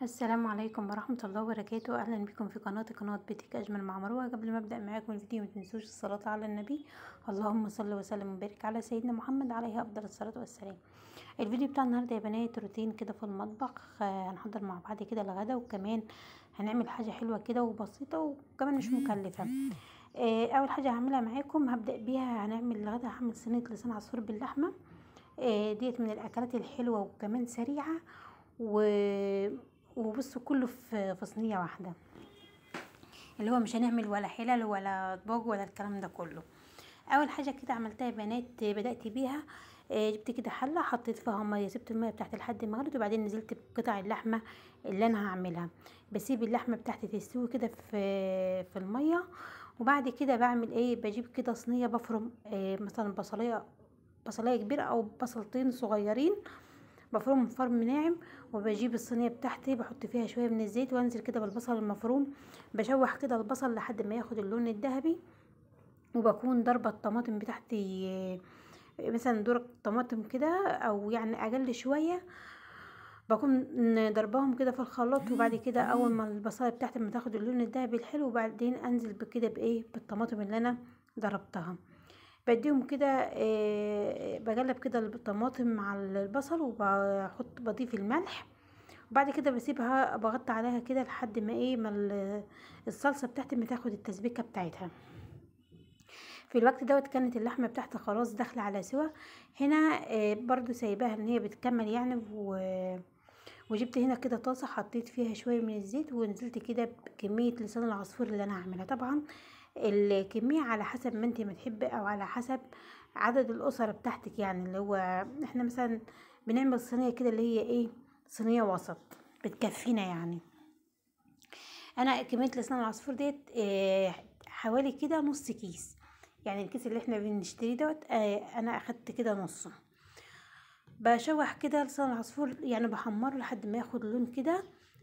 السلام عليكم ورحمة الله وبركاته. أهلا بكم في قناة بيتك أجمل مع مروة. قبل ما أبدأ معاكم الفيديو متنسوش الصلاة على النبي. اللهم صل وسلم وبارك على سيدنا محمد عليه أفضل الصلاة والسلام. الفيديو بتاع النهاردة يا بنات روتين كده في المطبخ. هنحضر مع بعض كده الغدا، وكمان هنعمل حاجة حلوة كده وبسيطة وكمان مش مكلفة. أول حاجة هعملها معاكم هبدأ بيها، هنعمل الغدا. هعمل صينية لسان عصفور باللحمة. ديت من الأكلات الحلوة وكمان سريعة وبصوا كله في صينيه واحده، اللي هو مش هنعمل ولا حلل ولا اطباق ولا الكلام ده كله. اول حاجه كده عملتها يا بنات بدات بيها، جبت كده حله، حطيت فيها ميه، سبت الميه بتاعت لحد ما غلت، وبعدين نزلت بقطع اللحمه اللي انا هعملها. بسيب اللحمه بتاعتي تستوي كده في الميه، وبعد كده بعمل ايه، بجيب كده صينيه بفرم مثلا بصلايه كبيره او بصلتين صغيرين، بفرمهم فرم ناعم. وبجيب الصينيه بتاعتي بحط فيها شويه من الزيت، وانزل كده بالبصل المفروم، بشوح كده البصل لحد ما ياخد اللون الذهبي. وبكون ضربه الطماطم بتاعتي، مثلا دور طماطم كده او يعني اقل شويه، بكون ضرباهم كده في الخلاط. وبعد كده اول ما البصله بتاعتي ما تاخد اللون الذهبي الحلو، وبعدين انزل بكده بايه، بالطماطم اللي انا ضربتها، بديهم كده. بقلب كده الطماطم مع البصل، بضيف الملح، وبعد كده بسيبها بغطي عليها كده لحد ما ايه، ما الصلصه بتاعتي ما تاخد التسبيكه بتاعتها. في الوقت دوت كانت اللحمه بتاعتي خلاص داخله على سوا. هنا برضو سايباها ان هي بتكمل يعني، وجبت هنا كده طاسه، حطيت فيها شويه من الزيت، ونزلت كده بكميه لسان العصفور اللي انا هعملها. طبعا الكميه على حسب ما انت ما تحبي، او على حسب عدد الاسر بتاعتك، يعني اللي هو احنا مثلا بنعمل صينيه كده اللي هي ايه، صينيه وسط بتكفينا يعني. انا كميه لسان العصفور ديت حوالي كده نص كيس، يعني الكيس اللي احنا بنشتريه دوت انا اخدت كده نصه. بشوح كده لسان العصفور، يعني بحمره لحد ما ياخد لون كده،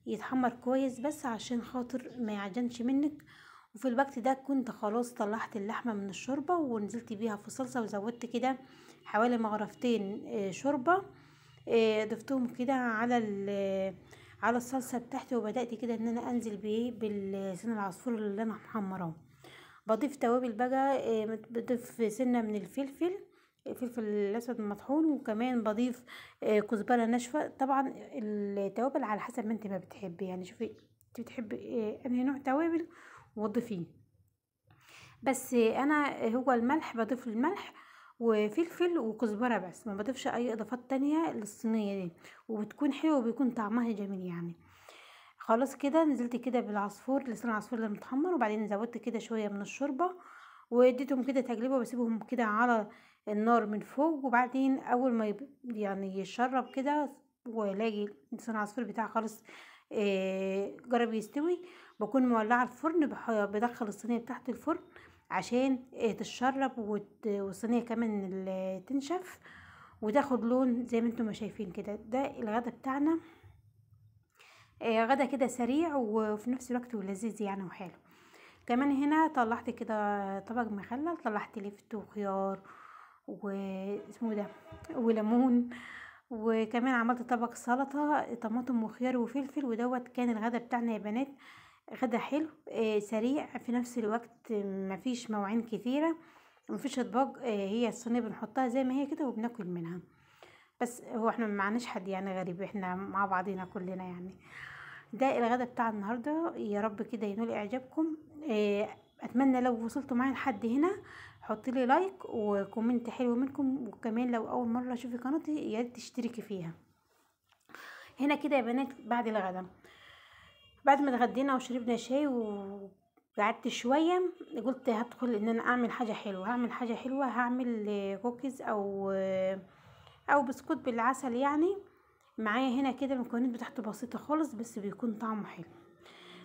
يتحمر كويس بس عشان خاطر ما يعجنش منك. وفي الوقت ده كنت خلاص طلعت اللحمة من الشوربة، ونزلت بيها في صلصة، وزودت كده حوالي مغرفتين شوربة، ضفتهم كده على الصلصة بتاعتي. وبدأت كده ان انا انزل بايه، باللسان العصفور اللي انا محمراه. بضيف توابل بقى، بضيف سنة من الفلفل الاسود المطحون، وكمان بضيف كزبره ناشفه. طبعا التوابل على حسب ما انت ما بتحبي، يعني شوفي انت بتحبي انهي نوع توابل وضيفيه. بس انا هو الملح، بضيف الملح وفلفل وكزبره، بس ما بضيفش اي اضافات تانية للصينيه دي، وبتكون حلوه وبيكون طعمها جميل يعني. خلاص كده نزلت كده بالعصفور، لسان العصفور اللي متحمر، وبعدين زودت كده شويه من الشوربه، واديتهم كده تقليبه، بسيبهم كده على النار من فوق. وبعدين اول ما يعني يشرب كده، والاقي لسان العصفور بتاعي خالص جرب يستوي، بكون مولعه الفرن، بدخل الصينيه تحت الفرن عشان تتشرب، والصينيه كمان تنشف وتاخد لون زي ما انتم ما شايفين كده. ده الغدا بتاعنا، غدا كده سريع وفي نفس الوقت ولذيذ يعني وحلو. كمان هنا طلعت كده طبق مخلل، طلعت لفت وخيار واسمه ده وليمون، وكمان عملت طبق سلطة طماطم وخيار وفلفل. ودوت كان الغدا بتاعنا يا بنات. غدا حلو سريع في نفس الوقت، مفيش مواعين كتيرة، مفيش اطباق، هي الصينية بنحطها زي ما هي كده وبناكل منها. بس هو احنا معناش حد يعني غريب، احنا مع بعضينا كلنا يعني. ده الغدا بتاع النهارده، يا رب كده ينول اعجابكم. اتمنى لو وصلتوا معايا لحد هنا حط لي لايك وكومنت حلو منكم، وكمان لو اول مره تشوفي قناتي يا ريت تشتركي فيها. هنا كده يا بنات بعد الغدا، بعد ما اتغدينا وشربنا شاي وقعدت شويه، قلت هدخل ان انا اعمل حاجه حلوه، هعمل كوكيز او بسكوت بالعسل يعني. معايا هنا كده المكونات بتاعته بسيطه خالص، بس بيكون طعمه حلو.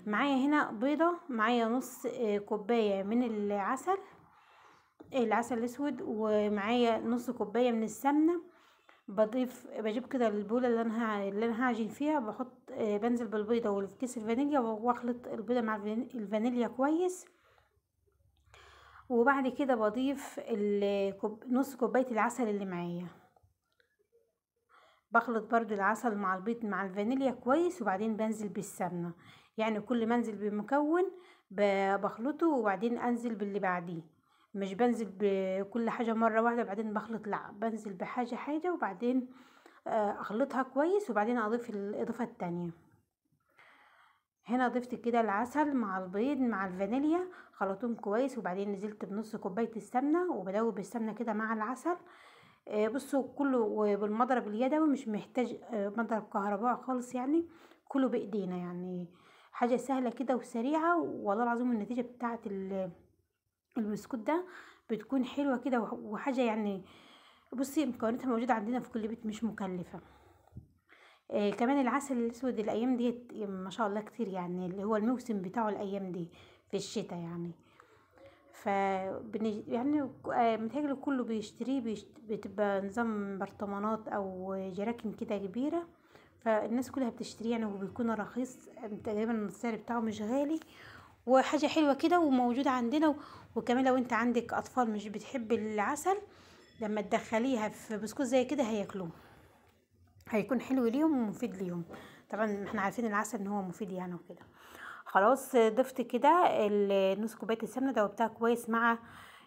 معايا هنا بيضة، معايا نص كوباية من العسل الاسود، ومعايا نص كوباية من السمنة. بجيب كده البولة اللي انا هعجن فيها، بحط بنزل بالبيضة والكيس الفانيليا، واخلط البيضة مع الفانيليا كويس. وبعد كده بضيف نص كوباية العسل اللي معايا، بخلط برضو العسل مع البيض مع الفانيليا كويس، وبعدين بنزل بالسمنة. يعني كل ما انزل بمكون بخلطه وبعدين انزل باللي بعديه، مش بنزل بكل حاجة مرة واحدة بعدين بخلط، لا بنزل بحاجة حاجة وبعدين اخلطها كويس وبعدين اضيف الاضافة التانية. هنا ضفت كده العسل مع البيض مع الفانيليا، خلطتهم كويس وبعدين نزلت بنص كوباية السمنة وبدوب السمنة كده مع العسل. بصوا كله بالمضرب اليدوي، مش محتاج مضرب كهرباء خالص يعني، كله بايدينا يعني، حاجة سهلة كده وسريعة. والله العظيم النتيجة بتاعة البسكوت ده بتكون حلوة كده وحاجة يعني. بصي مكوناتها موجودة عندنا في كل بيت، مش مكلفة. كمان العسل الاسود الايام ديت ما شاء الله كتير يعني، اللي هو الموسم بتاعه الايام دي في الشتاء يعني. ف يعني متهيألي كله بيشتريه بتبقى نظام برطمانات او جراكن كده كبيرة، فالناس كلها بتشتريه يعني، وبيكون رخيص تقريبا السعر بتاعه مش غالي، وحاجة حلوة كده وموجودة عندنا. وكمان لو انت عندك اطفال مش بتحب العسل، لما تدخليها في بسكوت زي كده هياكلوه، هيكون حلو ليهم ومفيد ليهم. طبعا احنا عارفين العسل ان هو مفيد يعني وكده. خلاص ضفت كده نص كوبايه السمنه، دوبتها كويس مع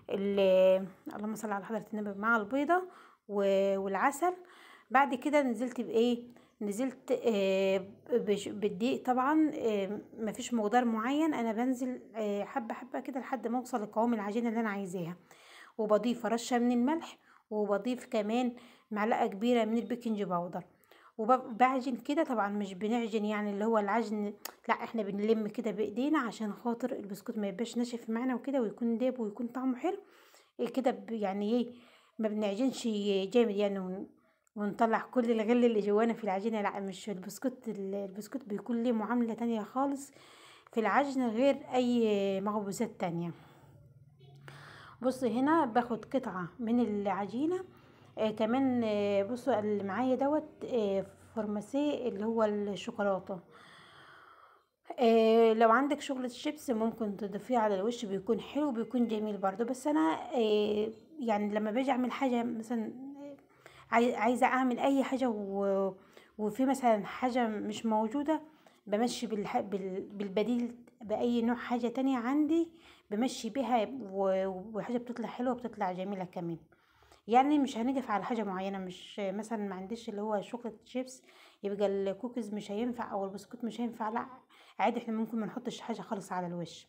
اللهم صل على حضره النبي، مع البيضه والعسل. بعد كده نزلت بايه، نزلت بالدقيق طبعا. مفيش مقدار معين، انا بنزل حبه حبه كده لحد ما اوصل لقوام العجينه اللي انا عايزاها. وبضيف رشه من الملح، وبضيف كمان معلقه كبيره من البيكنج باودر. وبعجن كده، طبعا مش بنعجن يعني اللي هو العجن، لا احنا بنلم كده بايدينا عشان خاطر البسكوت ما يبقاش ناشف معانا وكده، ويكون داب ويكون طعمه حلو. إيه كده يعني ايه، ما بنعجنش جامد يعني ونطلع كل الغل اللي جوانا في العجينه، لا مش البسكوت. البسكوت بيكون ليه معامله تانية خالص في العجن غير اي مخبوزات تانية. بص هنا باخد قطعه من العجينه. كمان بصوا اللي معايا دوت فورماسيه اللي هو الشوكولاته. لو عندك شغلة شيبس ممكن تضيفيه على الوش، بيكون حلو بيكون جميل برضو. بس انا يعني لما باجي اعمل حاجة مثلا، عايزة اعمل اي حاجة وفي مثلا حاجة مش موجودة، بمشي بالبديل بأي نوع حاجة تانية عندي، بمشي بيها وحاجة بتطلع حلوة بتطلع جميلة كمان. يعني مش هنقف على حاجة معينة، مش مثلا ما عنديش اللي هو شوكولاتة شيبس يبقى الكوكيز مش هينفع او البسكوت مش هينفع، لا عادي احنا ممكن ما نحطش حاجة خالص على الوش،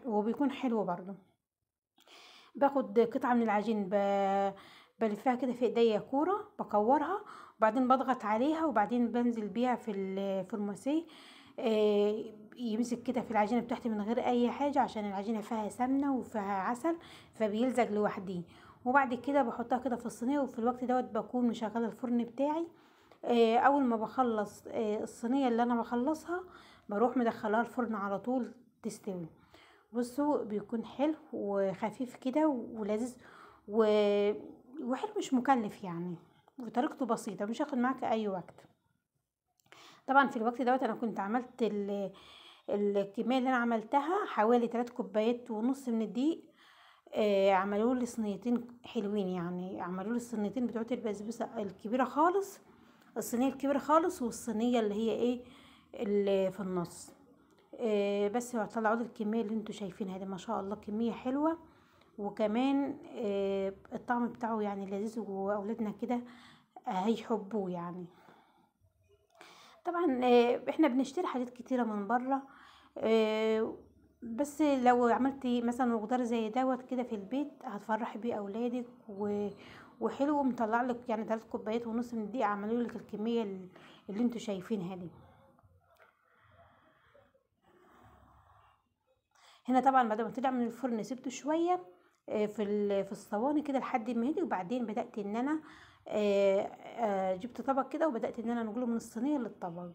وبيكون حلو برضو. باخد قطعة من العجين بلفها كده في ايديا كورة، بكورها وبعدين بضغط عليها وبعدين بنزل بيها في الفرماسيه. يمسك كده في العجينة بتاعتي من غير اي حاجة، عشان العجينة فيها سمنة وفيها عسل فبيلزق لوحديه. وبعد كده بحطها كده في الصينية، وفي الوقت دوت بكون مشغلة الفرن بتاعي. اول ما بخلص الصينية اللي انا بخلصها بروح مدخلها الفرن على طول تستوي. بصوا بيكون حلو وخفيف كده ولذيذ وحلو، مش مكلف يعني، وطريقته بسيطة مش هياخد معاك اي وقت. طبعا في الوقت دوت انا كنت عملت الكمية اللي انا عملتها حوالي 3 كوبايات ونص من الدقيق. عملوا لي صينيتين حلوين يعني، عملوا لي الصينيتين بتوعت البسبوسة الكبيرة خالص، الصينية الكبيرة خالص والصينية اللي هي ايه اللي في النص. بس هطلعوا لي الكميه اللي انتوا شايفينها دي، ما شاء الله كميه حلوه. وكمان الطعم بتاعه يعني لذيذ، واولادنا كده هيحبوه يعني. طبعا احنا بنشتري حاجات كتيره من بره، بس لو عملتي مثلا مقدار زي دوت كده في البيت هتفرحي بيه اولادك وحلو مطلع لك يعني 3 كوبايات ونص من الدقيق، عملوا لك الكميه اللي انتوا شايفينها دي. هنا طبعا بعد ما طلع من الفرن سبته شويه في الصواني كده لحد ما يهدي، وبعدين بدات ان انا جبت طبق كده وبدات ان انا انقله من الصينيه للطبق.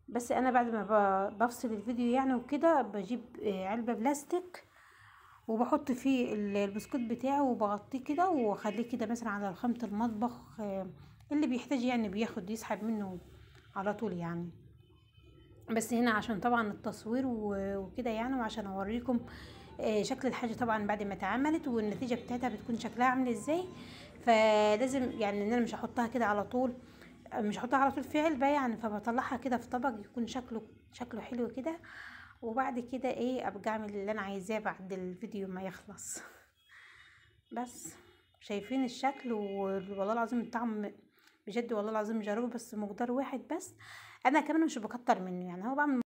بس انا بعد ما بفصل الفيديو يعني وكده بجيب علبه بلاستيك وبحط فيه البسكوت بتاعه وبغطيه كده واخليه كده مثلا على رخامه المطبخ، اللي بيحتاج يعني بياخد يسحب منه على طول يعني. بس هنا عشان طبعا التصوير وكده يعني، وعشان اوريكم شكل الحاجه طبعا بعد ما اتعملت والنتيجه بتاعتها بتكون شكلها عامل ازاي. فلازم يعني ان انا مش هحطها كده على طول، مش هحطها على طول في علبه يعني، فبطلعها كده في طبق يكون شكله حلو كده. وبعد كده ايه ابقى اعمل اللي انا عايزاه بعد الفيديو ما يخلص. بس شايفين الشكل، والله العظيم الطعم بجد، والله العظيم جربه بس مقدار واحد بس. انا كمان مش بكتر منه يعني، هو بعمل